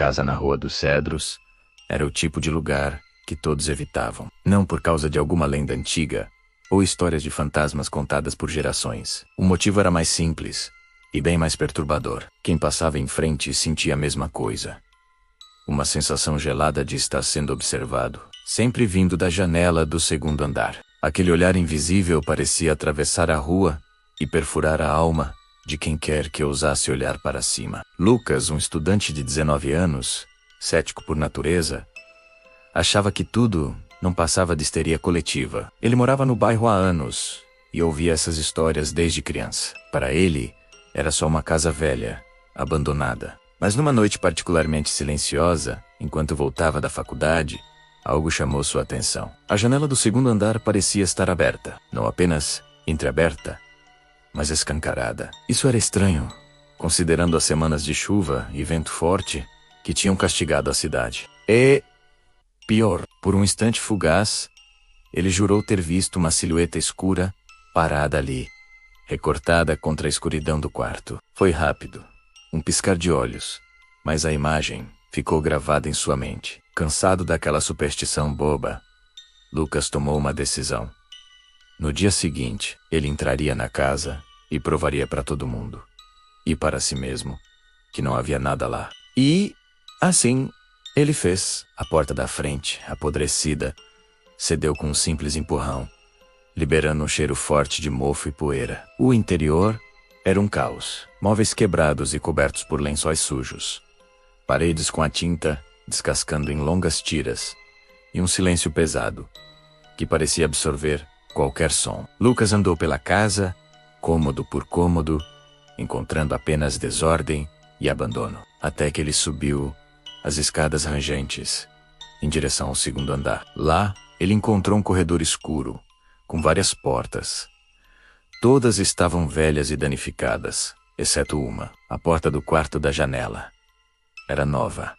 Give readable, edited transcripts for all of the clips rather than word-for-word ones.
casa na Rua dos Cedros era o tipo de lugar que todos evitavam. Não por causa de alguma lenda antiga ou histórias de fantasmas contadas por gerações. O motivo era mais simples e bem mais perturbador. Quem passava em frente sentia a mesma coisa. Uma sensação gelada de estar sendo observado, sempre vindo da janela do segundo andar. Aquele olhar invisível parecia atravessar a rua e perfurar a alma de quem quer que ousasse olhar para cima. Lucas, um estudante de 19 anos, cético por natureza, achava que tudo não passava de histeria coletiva. Ele morava no bairro há anos e ouvia essas histórias desde criança. Para ele, era só uma casa velha, abandonada. Mas numa noite particularmente silenciosa, enquanto voltava da faculdade, algo chamou sua atenção. A janela do segundo andar parecia estar aberta, não apenas entreaberta, mas escancarada. Isso era estranho, considerando as semanas de chuva e vento forte que tinham castigado a cidade. E, pior, por um instante fugaz, ele jurou ter visto uma silhueta escura parada ali, recortada contra a escuridão do quarto. Foi rápido, um piscar de olhos, mas a imagem ficou gravada em sua mente. Cansado daquela superstição boba, Lucas tomou uma decisão. No dia seguinte, ele entraria na casa e provaria para todo mundo, e para si mesmo, que não havia nada lá. E, assim, ele fez. A porta da frente, apodrecida, cedeu com um simples empurrão, liberando um cheiro forte de mofo e poeira. O interior era um caos. Móveis quebrados e cobertos por lençóis sujos. Paredes com a tinta descascando em longas tiras. E um silêncio pesado, que parecia absorver qualquer som. Lucas andou pela casa, cômodo por cômodo, encontrando apenas desordem e abandono. Até que ele subiu as escadas rangentes, em direção ao segundo andar. Lá, ele encontrou um corredor escuro, com várias portas. Todas estavam velhas e danificadas, exceto uma, a porta do quarto da janela. Era nova,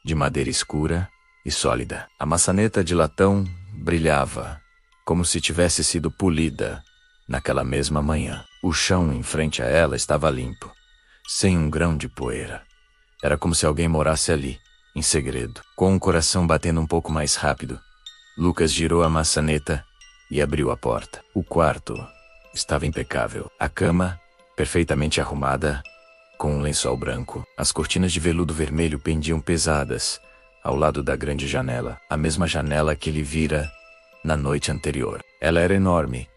de madeira escura e sólida. A maçaneta de latão brilhava, como se tivesse sido polida naquela mesma manhã. O chão em frente a ela estava limpo, sem um grão de poeira. Era como se alguém morasse ali, em segredo. Com o coração batendo um pouco mais rápido, Lucas girou a maçaneta e abriu a porta. O quarto estava impecável. A cama, perfeitamente arrumada, com um lençol branco. As cortinas de veludo vermelho pendiam pesadas ao lado da grande janela, a mesma janela que ele vira na noite anterior. Ela era enorme,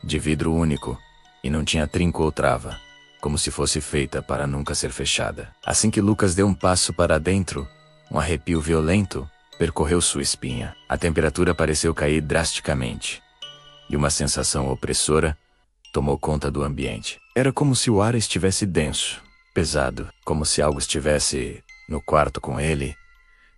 de vidro único, e não tinha trinco ou trava, como se fosse feita para nunca ser fechada. Assim que Lucas deu um passo para dentro, um arrepio violento percorreu sua espinha. A temperatura pareceu cair drasticamente, e uma sensação opressora tomou conta do ambiente. Era como se o ar estivesse denso, pesado, como se algo estivesse no quarto com ele,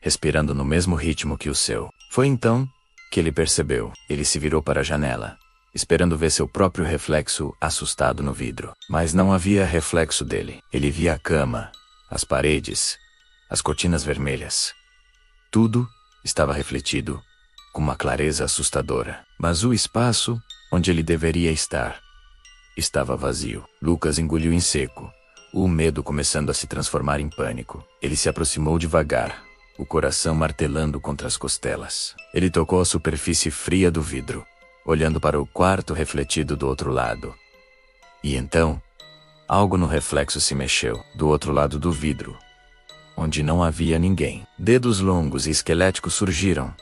respirando no mesmo ritmo que o seu. Foi então que ele percebeu. Ele se virou para a janela, esperando ver seu próprio reflexo assustado no vidro. Mas não havia reflexo dele. Ele via a cama, as paredes, as cortinas vermelhas. Tudo estava refletido com uma clareza assustadora. Mas o espaço onde ele deveria estar estava vazio. Lucas engoliu em seco, o medo começando a se transformar em pânico. Ele se aproximou devagar, o coração martelando contra as costelas. Ele tocou a superfície fria do vidro, olhando para o quarto refletido do outro lado. E então, algo no reflexo se mexeu, do outro lado do vidro, onde não havia ninguém. Dedos longos e esqueléticos surgiram,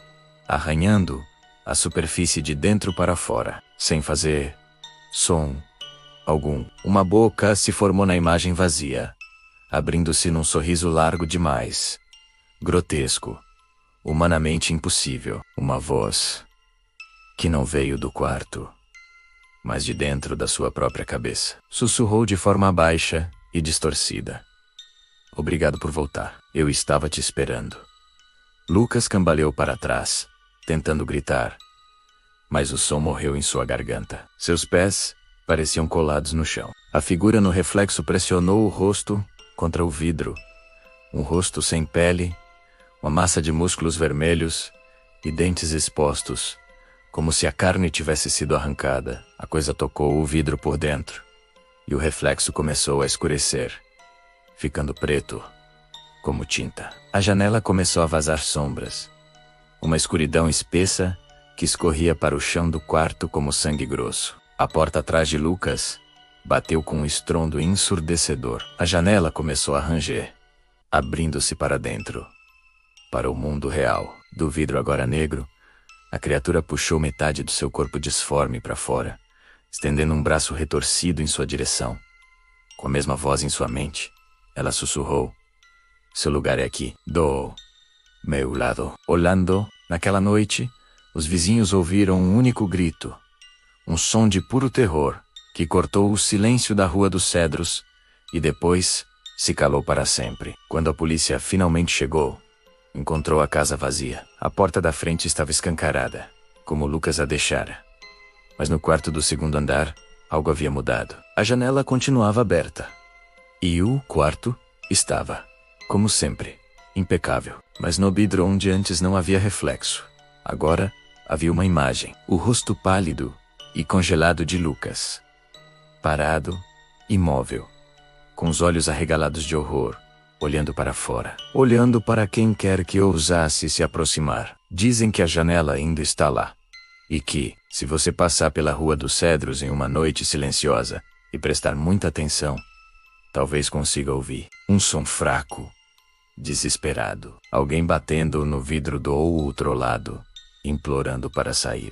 arranhando a superfície de dentro para fora, sem fazer som algum. Uma boca se formou na imagem vazia, abrindo-se num sorriso largo demais, grotesco, humanamente impossível. Uma voz que não veio do quarto, mas de dentro da sua própria cabeça. Sussurrou de forma baixa e distorcida. Obrigado por voltar. Eu estava te esperando. Lucas cambaleou para trás, tentando gritar, mas o som morreu em sua garganta. Seus pés pareciam colados no chão. A figura no reflexo pressionou o rosto contra o vidro. Um rosto sem pele, uma massa de músculos vermelhos e dentes expostos, como se a carne tivesse sido arrancada. A coisa tocou o vidro por dentro, e o reflexo começou a escurecer, ficando preto, como tinta. A janela começou a vazar sombras. Uma escuridão espessa que escorria para o chão do quarto como sangue grosso. A porta atrás de Lucas bateu com um estrondo ensurdecedor. A janela começou a ranger, abrindo-se para dentro, para o mundo real. Do vidro agora negro, a criatura puxou metade do seu corpo disforme para fora, estendendo um braço retorcido em sua direção. Com a mesma voz em sua mente, ela sussurrou: "Seu lugar é aqui, do meu lado." Orlando, naquela noite, os vizinhos ouviram um único grito, um som de puro terror, que cortou o silêncio da Rua dos Cedros e depois se calou para sempre. Quando a polícia finalmente chegou, encontrou a casa vazia. A porta da frente estava escancarada, como Lucas a deixara. Mas no quarto do segundo andar, algo havia mudado. A janela continuava aberta. E o quarto estava, como sempre, impecável. Mas no vidro onde antes não havia reflexo, agora havia uma imagem. O rosto pálido e congelado de Lucas. Parado, imóvel, com os olhos arregalados de horror, olhando para fora. Olhando para quem quer que ousasse se aproximar. Dizem que a janela ainda está lá. E que, se você passar pela Rua dos Cedros em uma noite silenciosa e prestar muita atenção, talvez consiga ouvir um som fraco, desesperado. Alguém batendo no vidro do outro lado, implorando para sair.